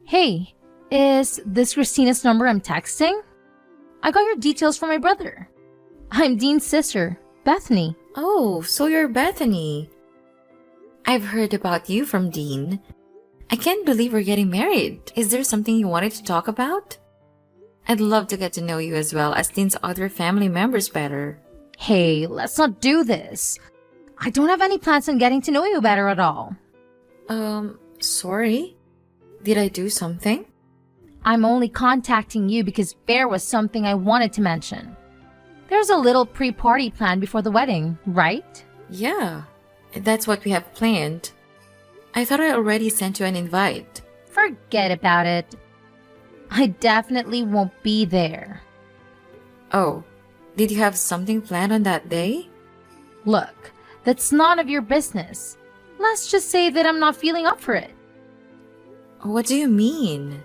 Hey, is this Christina's number I'm texting? I got your details from my brother. I'm Dean's sister, Bethany. Oh, so you're Bethany. I've heard about you from Dean. I can't believe we're getting married. Is there something you wanted to talk about? I'd love to get to know you as well as Dean's other family members better. Hey, let's not do this. I don't have any plans on getting to know you better at all. Sorry? Did I do something? I'm only contacting you because there was something I wanted to mention. There's a little pre-party planned before the wedding, right? Yeah, that's what we have planned. I thought I already sent you an invite. Forget about it. I definitely won't be there. Oh, did you have something planned on that day? Look, that's none of your business. Let's just say that I'm not feeling up for it. What do you mean?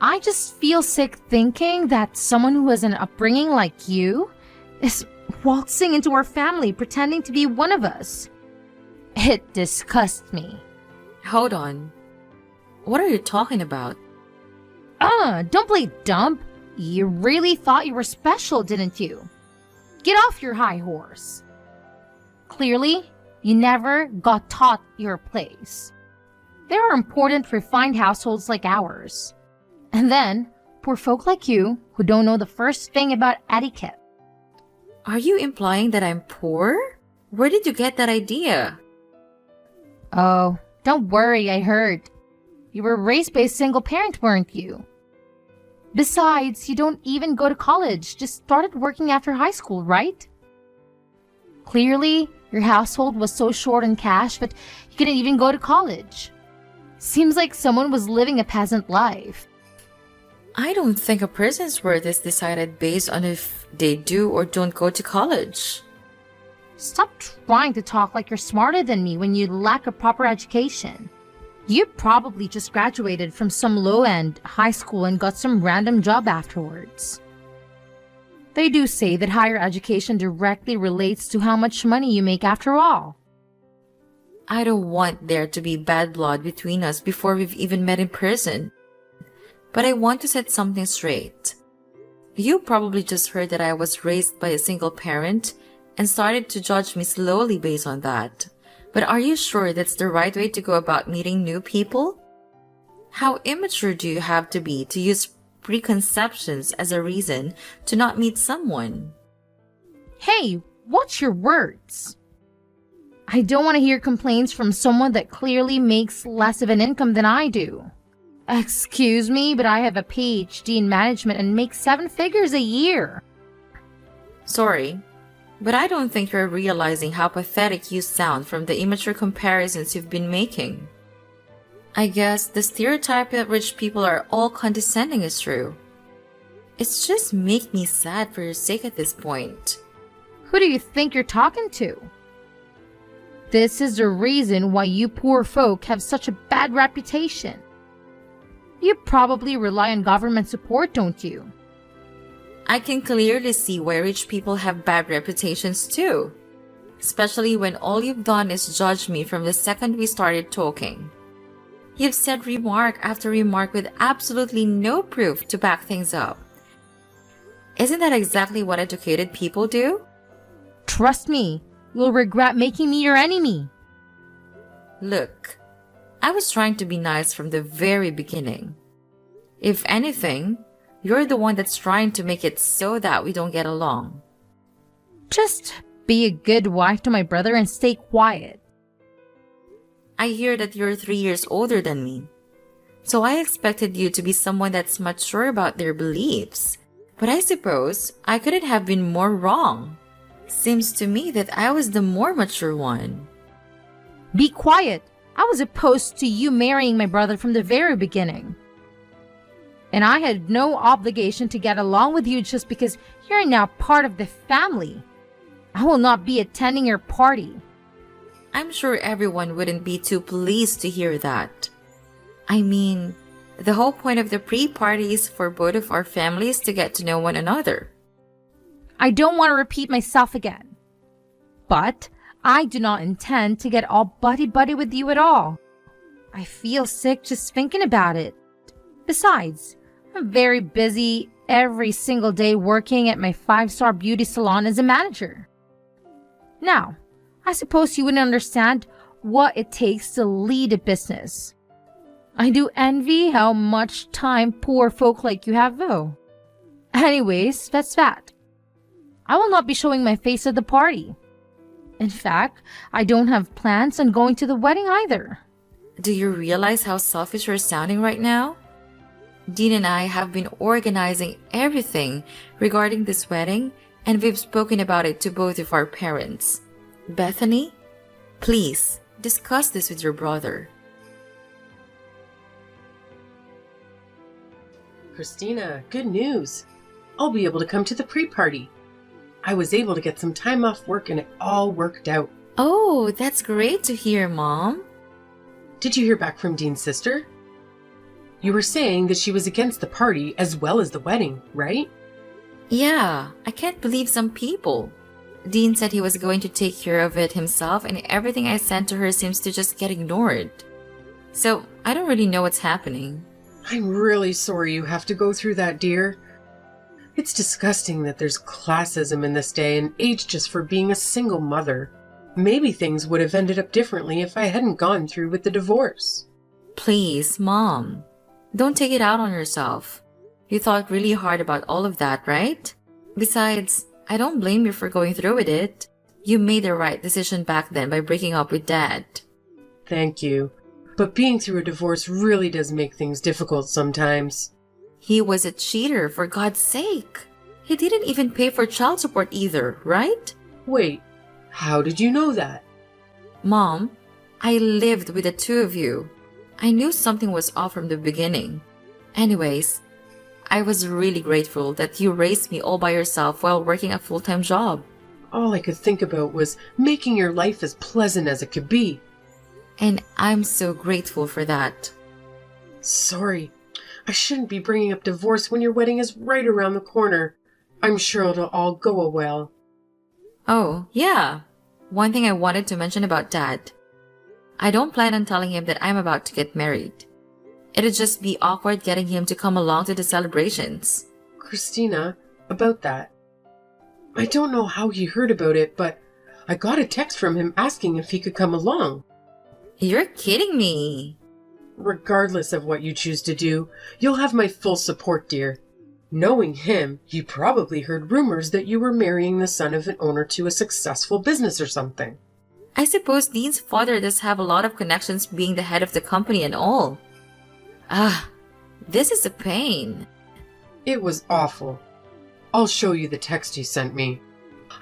I just feel sick thinking that someone who has an upbringing like you is waltzing into our family pretending to be one of us. It disgusts me. Hold on. What are you talking about? Don't play dumb. You really thought you were special, didn't you? Get off your high horse. Clearly, you never got taught your place. There are important, refined households like ours. And then, poor folk like you who don't know the first thing about etiquette. Are you implying that I'm poor? Where did you get that idea? Oh, don't worry, I heard. You were raised by a single parent, weren't you? Besides, you don't even go to college, just started working after high school, right? Clearly, your household was so short on cash that you couldn't even go to college. Seems like someone was living a peasant life. I don't think a person's worth is decided based on if they do or don't go to college. Stop trying to talk like you're smarter than me when you lack a proper education. You probably just graduated from some low-end high school and got some random job afterwards. They do say that higher education directly relates to how much money you make after all. I don't want there to be bad blood between us before we've even met in person. But I want to set something straight. You probably just heard that I was raised by a single parent and started to judge me slowly based on that. But are you sure that's the right way to go about meeting new people? How immature do you have to be to use preconceptions as a reason to not meet someone? Hey, watch your words. I don't want to hear complaints from someone that clearly makes less of an income than I do. Excuse me, but I have a PhD in management and make 7 figures a year. Sorry, but I don't think you're realizing how pathetic you sound from the immature comparisons you've been making. I guess the stereotype that rich people are all condescending is true. It's just make me sad for your sake at this point. Who do you think you're talking to? This is the reason why you poor folk have such a bad reputation. You probably rely on government support, don't you? I can clearly see why rich people have bad reputations too. Especially when all you've done is judge me from the second we started talking. You've said remark after remark with absolutely no proof to back things up. Isn't that exactly what educated people do? Trust me, you'll regret making me your enemy. Look, I was trying to be nice from the very beginning. If anything, you're the one that's trying to make it so that we don't get along. Just be a good wife to my brother and stay quiet. I hear that you're 3 years older than me. So I expected you to be someone that's mature about their beliefs. But I suppose I couldn't have been more wrong. Seems to me that I was the more mature one. Be quiet. I was opposed to you marrying my brother from the very beginning. And I had no obligation to get along with you just because you're now part of the family. I will not be attending your party. I'm sure everyone wouldn't be too pleased to hear that. I mean, the whole point of the pre-party is for both of our families to get to know one another. I don't want to repeat myself again. But I do not intend to get all buddy-buddy with you at all. I feel sick just thinking about it. Besides, I'm very busy every single day working at my five-star beauty salon as a manager. Now, I suppose you wouldn't understand what it takes to lead a business. I do envy how much time poor folk like you have, though. Anyways, that's that. I will not be showing my face at the party. In fact, I don't have plans on going to the wedding either. Do you realize how selfish you're sounding right now? Dean and I have been organizing everything regarding this wedding, and we've spoken about it to both of our parents. Bethany, please discuss this with your brother. Christina, good news. I'll be able to come to the pre-party. I was able to get some time off work and it all worked out. Oh, that's great to hear, Mom. Did you hear back from Dean's sister? You were saying that she was against the party as well as the wedding, right? Yeah, I can't believe some people. Dean said he was going to take care of it himself, and everything I sent to her seems to just get ignored. So, I don't really know what's happening. I'm really sorry you have to go through that, dear. It's disgusting that there's classism in this day and age just for being a single mother. Maybe things would have ended up differently if I hadn't gone through with the divorce. Please, Mom. Don't take it out on yourself. You thought really hard about all of that, right? Besides, I don't blame you for going through with it. You made the right decision back then by breaking up with Dad. Thank you. But being through a divorce really does make things difficult sometimes. He was a cheater, for God's sake. He didn't even pay for child support either, right? Wait, how did you know that? Mom, I lived with the two of you. I knew something was off from the beginning. Anyways, I was really grateful that you raised me all by yourself while working a full-time job. All I could think about was making your life as pleasant as it could be. And I'm so grateful for that. Sorry, I shouldn't be bringing up divorce when your wedding is right around the corner. I'm sure it'll all go well. Oh, yeah. One thing I wanted to mention about Dad. I don't plan on telling him that I'm about to get married. It'd just be awkward getting him to come along to the celebrations. Christina, about that. I don't know how he heard about it, but I got a text from him asking if he could come along. You're kidding me. Regardless of what you choose to do, you'll have my full support, dear. Knowing him, he probably heard rumors that you were marrying the son of an owner to a successful business or something. I suppose Dean's father does have a lot of connections being the head of the company and all. This is a pain. It was awful. I'll show you the text he sent me.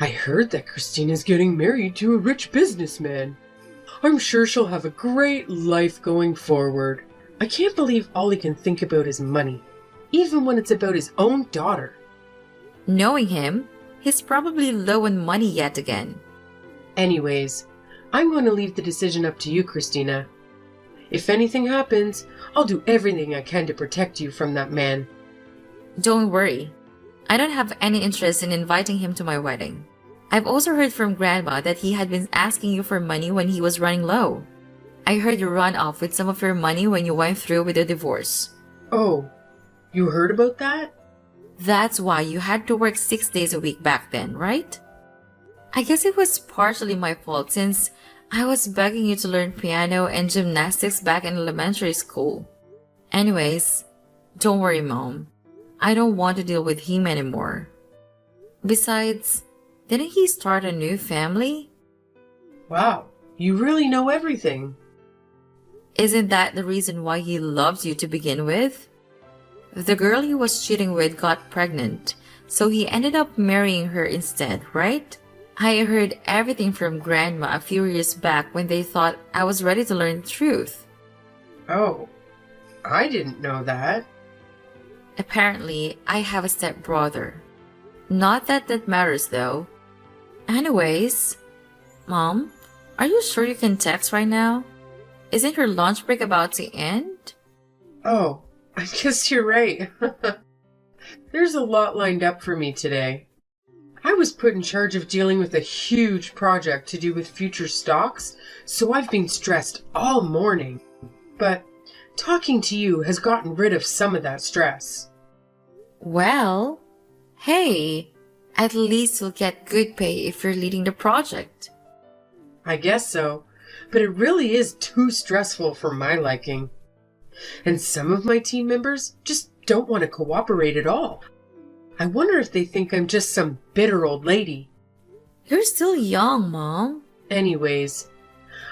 I heard that Christina's getting married to a rich businessman. I'm sure she'll have a great life going forward. I can't believe all he can think about is money, even when it's about his own daughter. Knowing him, he's probably low on money yet again. Anyways, I'm going to leave the decision up to you, Christina. If anything happens, I'll do everything I can to protect you from that man. Don't worry. I don't have any interest in inviting him to my wedding. I've also heard from Grandma that he had been asking you for money when he was running low. I heard you run off with some of your money when you went through with the divorce. Oh, you heard about that? That's why you had to work 6 days a week back then, right? I guess it was partially my fault since I was begging you to learn piano and gymnastics back in elementary school. Anyways, don't worry, Mom. I don't want to deal with him anymore. Besides, didn't he start a new family? Wow, you really know everything. Isn't that the reason why he loved you to begin with? The girl he was cheating with got pregnant, so he ended up marrying her instead, right? I heard everything from Grandma a few years back when they thought I was ready to learn the truth. Oh, I didn't know that. Apparently, I have a stepbrother. Not that that matters though. Anyways, Mom, are you sure you can text right now? Isn't your lunch break about to end? Oh, I guess you're right. There's a lot lined up for me today. I was put in charge of dealing with a huge project to do with future stocks, so I've been stressed all morning. But Talking to you has gotten rid of some of that stress. Well, hey, at least you'll get good pay if you're leading the project. I guess so, but it really is too stressful for my liking. And some of my team members just don't want to cooperate at all. I wonder if they think I'm just some bitter old lady. You're still young, Mom. Anyways,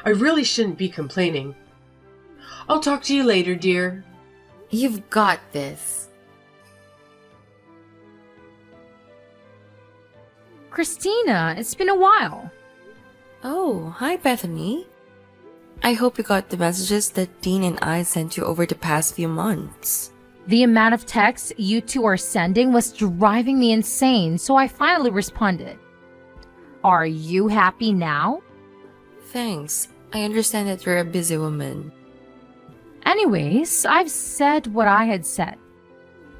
I really shouldn't be complaining. I'll talk to you later, dear. You've got this. Christina, it's been a while. Oh, hi Bethany. I hope you got the messages that Dean and I sent you over the past few months. The amount of texts you two are sending was driving me insane, so I finally responded. Are you happy now? Thanks. I understand that you're a busy woman. Anyways, I've said what I had said.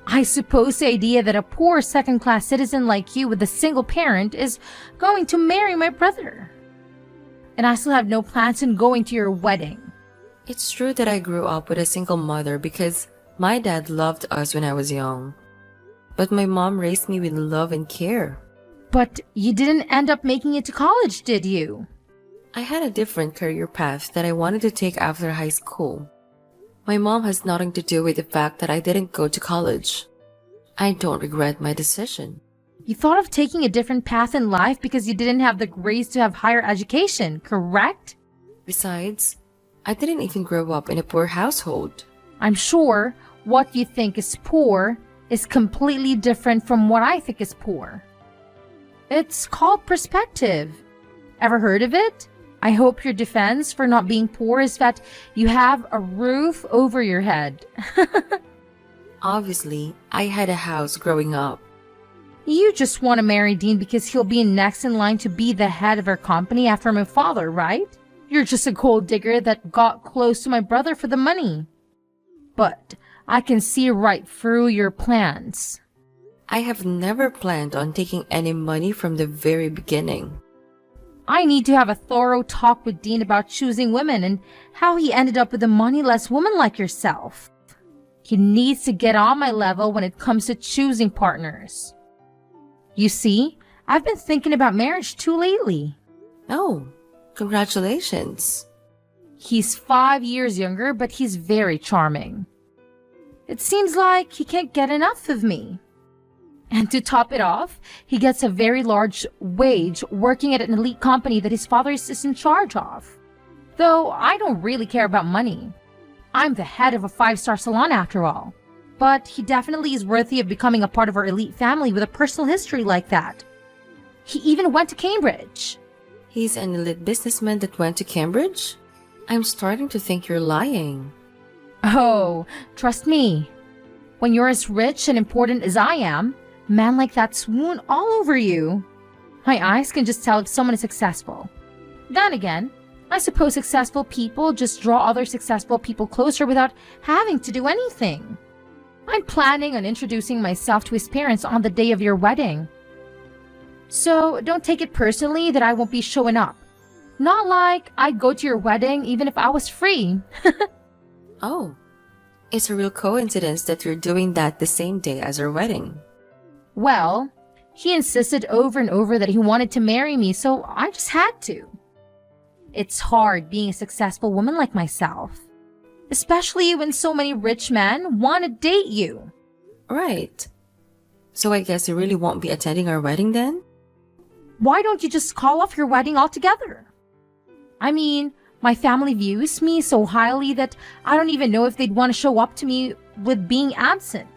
I suppose the idea that a poor second-class citizen like you with a single parent is going to marry my brother. And I still have no plans on going to your wedding. It's true that I grew up with a single mother because my dad loved us when I was young. But my mom raised me with love and care. But you didn't end up making it to college, did you? I had a different career path that I wanted to take after high school. My mom has nothing to do with the fact that I didn't go to college. I don't regret my decision. You thought of taking a different path in life because you didn't have the grades to have higher education, correct? Besides, I didn't even grow up in a poor household. I'm sure what you think is poor is completely different from what I think is poor. It's called perspective. Ever heard of it? I hope your defense for not being poor is that you have a roof over your head. Obviously, I had a house growing up. You just want to marry Dean because he'll be next in line to be the head of our company after my father, right? You're just a gold digger that got close to my brother for the money. But I can see right through your plans. I have never planned on taking any money from the very beginning. I need to have a thorough talk with Dean about choosing women and how he ended up with a moneyless woman like yourself. He needs to get on my level when it comes to choosing partners. You see, I've been thinking about marriage too lately. Oh, congratulations. He's 5 years younger, but he's very charming. It seems like he can't get enough of me. And to top it off, he gets a very large wage working at an elite company that his father is in charge of. Though I don't really care about money. I'm the head of a 5-star salon after all. But he definitely is worthy of becoming a part of our elite family with a personal history like that. He even went to Cambridge. He's an elite businessman that went to Cambridge? I'm starting to think you're lying. Oh, trust me. When you're as rich and important as I am, men like that swoon all over you. My eyes can just tell if someone is successful. Then again, I suppose successful people just draw other successful people closer without having to do anything. I'm planning on introducing myself to his parents on the day of your wedding. So don't take it personally that I won't be showing up. Not like I'd go to your wedding even if I was free. Oh, it's a real coincidence that you're doing that the same day as our wedding. Well, he insisted over and over that he wanted to marry me, so I just had to. It's hard being a successful woman like myself, especially when so many rich men want to date you. Right. So I guess you really won't be attending our wedding then? Why don't you just call off your wedding altogether? I mean, my family views me so highly that I don't even know if they'd want to show up to me with being absent.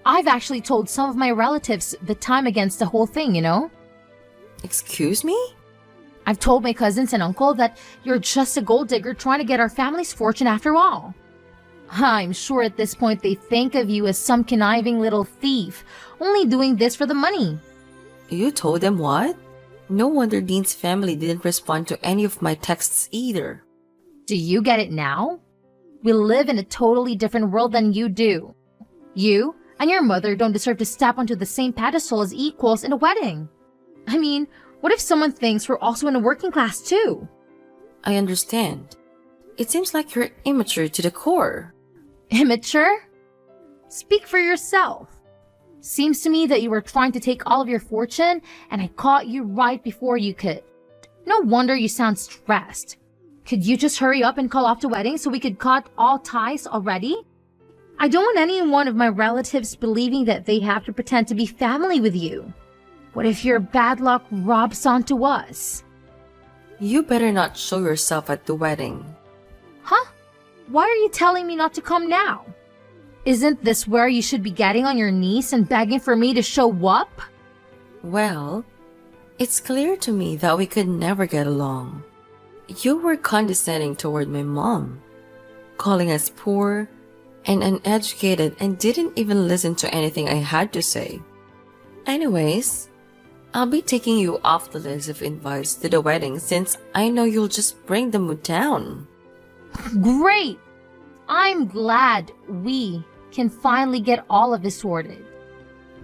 I've actually told some of my relatives that I'm against the whole thing, you know? Excuse me? I've told my cousins and uncle that you're just a gold digger trying to get our family's fortune after all. I'm sure at this point they think of you as some conniving little thief, only doing this for the money. You told them what? No wonder Dean's family didn't respond to any of my texts either. Do you get it now? We live in a totally different world than you do. You and your mother don't deserve to step onto the same pedestal as equals in a wedding. I mean, what if someone thinks we're also in a working class too? I understand. It seems like you're immature to the core. Immature? Speak for yourself. Seems to me that you were trying to take all of your fortune and I caught you right before you could. No wonder you sound stressed. Could you just hurry up and call off the wedding so we could cut all ties already? I don't want any one of my relatives believing that they have to pretend to be family with you. What if your bad luck rubs onto us? You better not show yourself at the wedding. Huh? Why are you telling me not to come now? Isn't this where you should be getting on your knees and begging for me to show up? Well, it's clear to me that we could never get along. You were condescending toward my mom, calling us poor and uneducated and didn't even listen to anything I had to say. Anyways, I'll be taking you off the list of invites to the wedding since I know you'll just bring the mood down. Great! I'm glad we can finally get all of this sorted.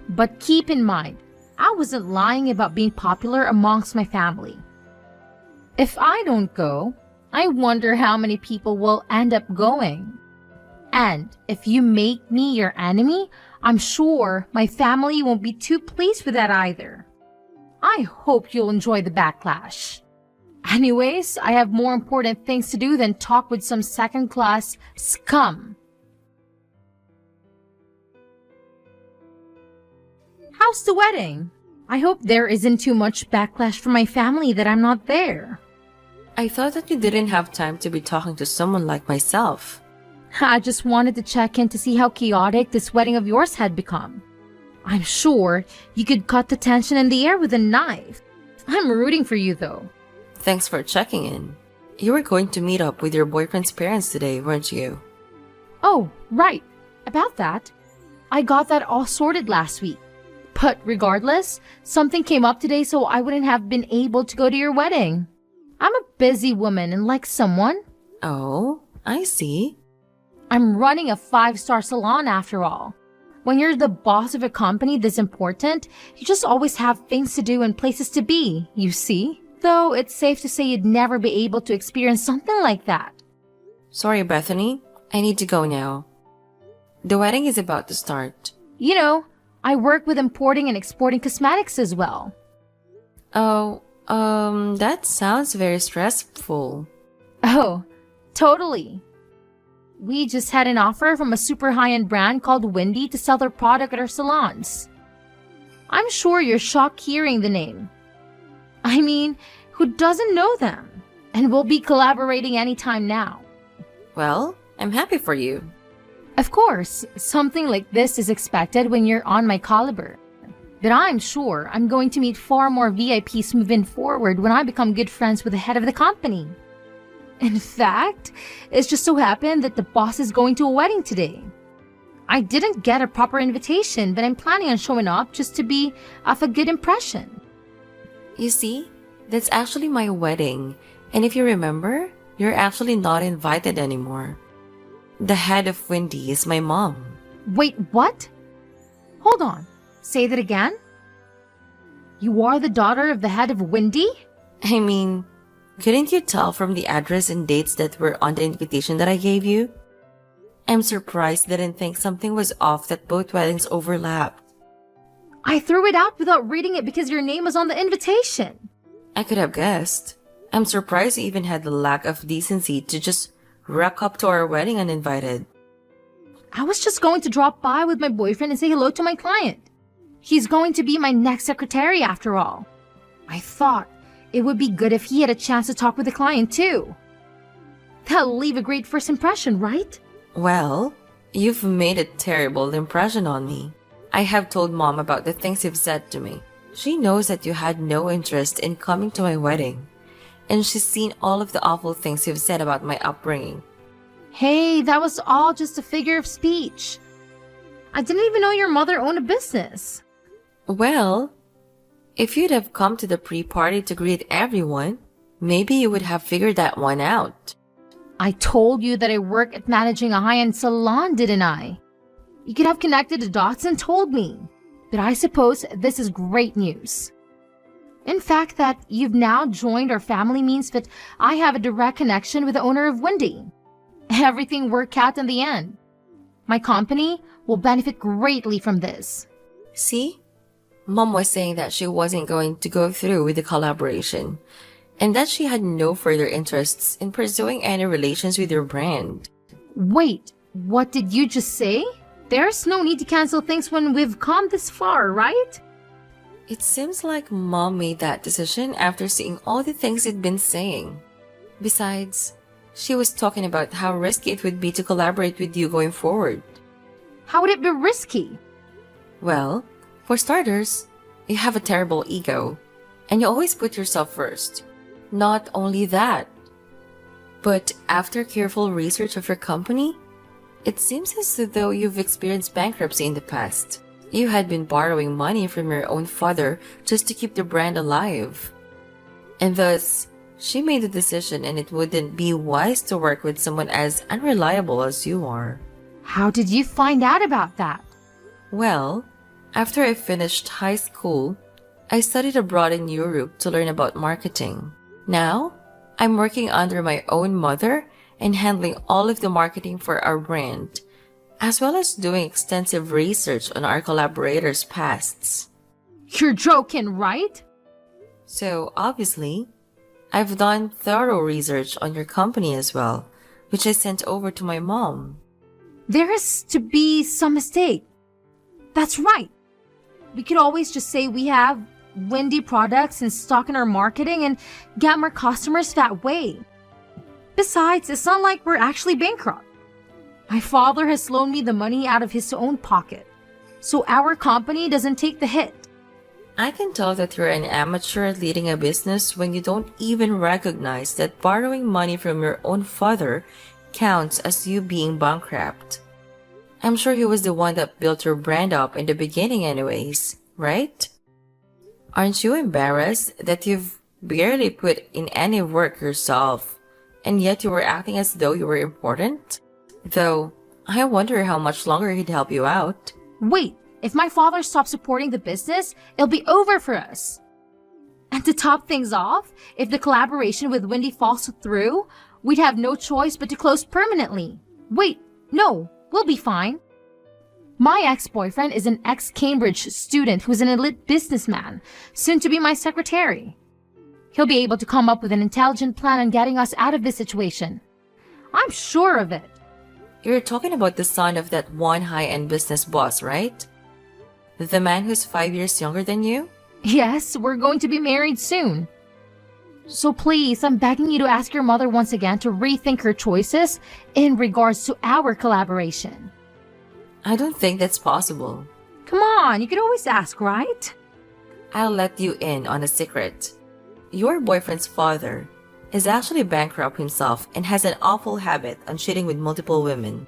But keep in mind, I wasn't lying about being popular amongst my family. If I don't go, I wonder how many people will end up going. And if you make me your enemy, I'm sure my family won't be too pleased with that either. I hope you'll enjoy the backlash. Anyways, I have more important things to do than talk with some second-class scum. How's the wedding? I hope there isn't too much backlash from my family that I'm not there. I thought that you didn't have time to be talking to someone like myself. I just wanted to check in to see how chaotic this wedding of yours had become. I'm sure you could cut the tension in the air with a knife. I'm rooting for you though. Thanks for checking in. You were going to meet up with your boyfriend's parents today, weren't you? Oh, right. About that. I got that all sorted last week. But regardless, something came up today so I wouldn't have been able to go to your wedding. I'm a busy woman and like someone. Oh, I see. I'm running a 5-star salon after all. When you're the boss of a company this important, you just always have things to do and places to be, you see? Though it's safe to say you'd never be able to experience something like that. Sorry, Bethany. I need to go now. The wedding is about to start. You know, I work with importing and exporting cosmetics as well. Oh, that sounds very stressful. Oh, totally. We just had an offer from a super high-end brand called Wendy to sell their product at our salons. I'm sure you're shocked hearing the name. I mean, who doesn't know them? And we'll be collaborating anytime now. Well, I'm happy for you. Of course, something like this is expected when you're on my caliber. But I'm sure I'm going to meet far more VIPs moving forward when I become good friends with the head of the company. In fact, it's just so happened that the boss is going to a wedding today. I didn't get a proper invitation, but I'm planning on showing up just to be of a good impression. You see, that's actually my wedding. And if you remember, you're actually not invited anymore. The head of Wendy is my mom. Wait, what? Hold on. Say that again? You are the daughter of the head of Wendy? I mean, couldn't you tell from the address and dates that were on the invitation that I gave you? I'm surprised they didn't think something was off that both weddings overlapped. I threw it out without reading it because your name was on the invitation. I could have guessed. I'm surprised you even had the lack of decency to just rock up to our wedding uninvited. I was just going to drop by with my boyfriend and say hello to my client. He's going to be my next secretary after all. I thought it would be good if he had a chance to talk with the client too. That'll leave a great first impression, right? Well, you've made a terrible impression on me. I have told Mom about the things you've said to me. She knows that you had no interest in coming to my wedding. And she's seen all of the awful things you've said about my upbringing. Hey, that was all just a figure of speech. I didn't even know your mother owned a business. Well, if you'd have come to the pre-party to greet everyone, maybe you would have figured that one out. I told you that I work at managing a high-end salon, didn't I? You could have connected the dots and told me. But I suppose this is great news. In fact, that you've now joined our family means that I have a direct connection with the owner of Wendy. Everything worked out in the end. My company will benefit greatly from this. See? Mom was saying that she wasn't going to go through with the collaboration, and that she had no further interests in pursuing any relations with your brand. Wait, what did you just say? There's no need to cancel things when we've come this far, right? It seems like Mom made that decision after seeing all the things you'd been saying. Besides, she was talking about how risky it would be to collaborate with you going forward. How would it be risky? Well, for starters, you have a terrible ego, and you always put yourself first. Not only that, but after careful research of your company, it seems as though you've experienced bankruptcy in the past. You had been borrowing money from your own father just to keep the brand alive. And thus, she made the decision, and it wouldn't be wise to work with someone as unreliable as you are. How did you find out about that? Well, after I finished high school, I studied abroad in Europe to learn about marketing. Now, I'm working under my own mother and handling all of the marketing for our brand, as well as doing extensive research on our collaborators' pasts. You're joking, right? So, obviously, I've done thorough research on your company as well, which I sent over to my mom. There has to be some mistake. That's right. We could always just say we have Wendy products in stock in our marketing and get more customers that way. Besides, it's not like we're actually bankrupt. My father has loaned me the money out of his own pocket, so our company doesn't take the hit. I can tell that you're an amateur at leading a business when you don't even recognize that borrowing money from your own father counts as you being bankrupt. I'm sure he was the one that built your brand up in the beginning anyways, right? Aren't you embarrassed that you've barely put in any work yourself, and yet you were acting as though you were important? Though, I wonder how much longer he'd help you out. Wait, if my father stops supporting the business, it'll be over for us. And to top things off, if the collaboration with Wendy falls through, we'd have no choice but to close permanently. Wait, no, we'll be fine. My ex-boyfriend is an ex-Cambridge student who's an elite businessman, soon to be my secretary. He'll be able to come up with an intelligent plan on getting us out of this situation. I'm sure of it. You're talking about the son of that one high-end business boss, right? The man who's 5 years younger than you? Yes, we're going to be married soon. So please, I'm begging you to ask your mother once again to rethink her choices in regards to our collaboration. I don't think that's possible. Come on, you can always ask, right? I'll let you in on a secret. Your boyfriend's father is actually bankrupt himself and has an awful habit on cheating with multiple women.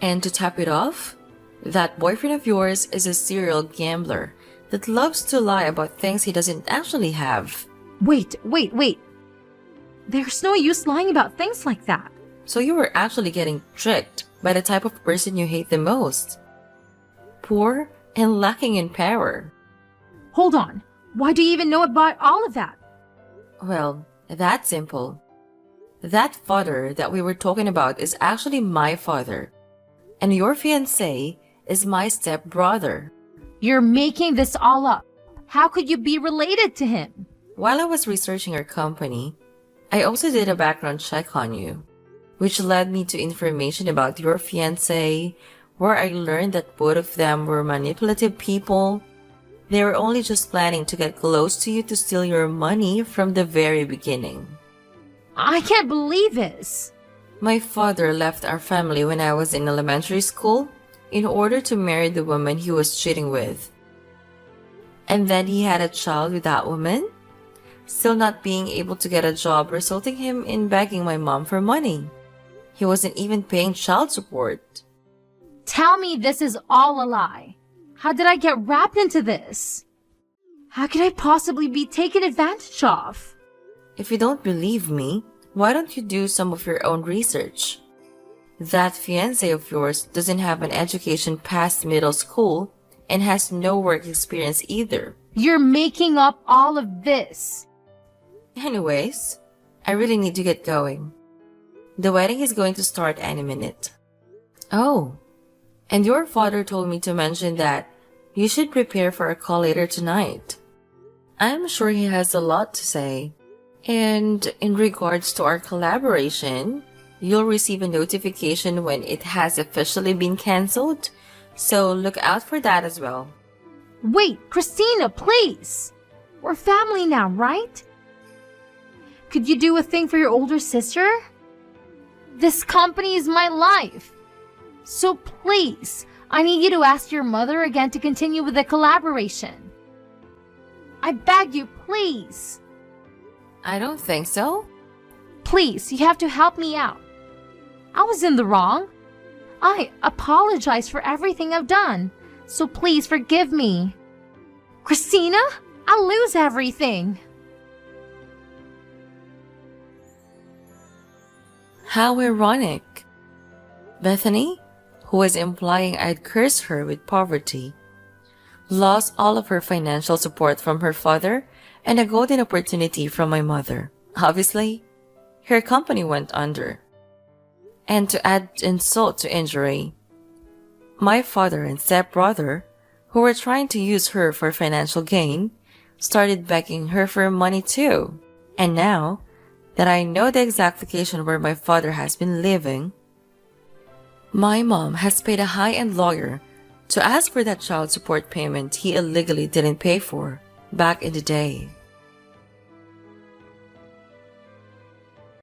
And to top it off, that boyfriend of yours is a serial gambler that loves to lie about things he doesn't actually have. Wait. There's no use lying about things like that. So you were actually getting tricked by the type of person you hate the most. Poor and lacking in power. Hold on. Why do you even know about all of that? Well, that's simple. That father that we were talking about is actually my father. And your fiancé is my stepbrother. You're making this all up. How could you be related to him? While I was researching your company, I also did a background check on you, which led me to information about your fiancé, where I learned that both of them were manipulative people. They were only just planning to get close to you to steal your money from the very beginning. I can't believe this. My father left our family when I was in elementary school in order to marry the woman he was cheating with. And then he had a child with that woman, still not being able to get a job, resulting him in begging my mom for money. He wasn't even paying child support. Tell me this is all a lie. How did I get wrapped into this? How could I possibly be taken advantage of? If you don't believe me, why don't you do some of your own research? That fiancé of yours doesn't have an education past middle school and has no work experience either. You're making up all of this. Anyways, I really need to get going. The wedding is going to start any minute. Oh, And your father told me to mention that you should prepare for a call later tonight. I'm sure he has a lot to say. And in regards to our collaboration, you'll receive a notification when it has officially been cancelled, so look out for that as well. Wait, Christina, please! We're family now, right? Could you do a thing for your older sister? This company is my life. So please, I need you to ask your mother again to continue with the collaboration. I beg you, please. I don't think so. Please, you have to help me out. I was in the wrong. I apologize for everything I've done, so please forgive me. Christina, I'll lose everything. How ironic. Bethany, who was implying I'd curse her with poverty, lost all of her financial support from her father and a golden opportunity from my mother. Obviously, her company went under. And to add insult to injury, my father and stepbrother, who were trying to use her for financial gain, started begging her for money too. And now that I know the exact location where my father has been living, my mom has paid a high-end lawyer to ask for that child support payment he illegally didn't pay for back in the day.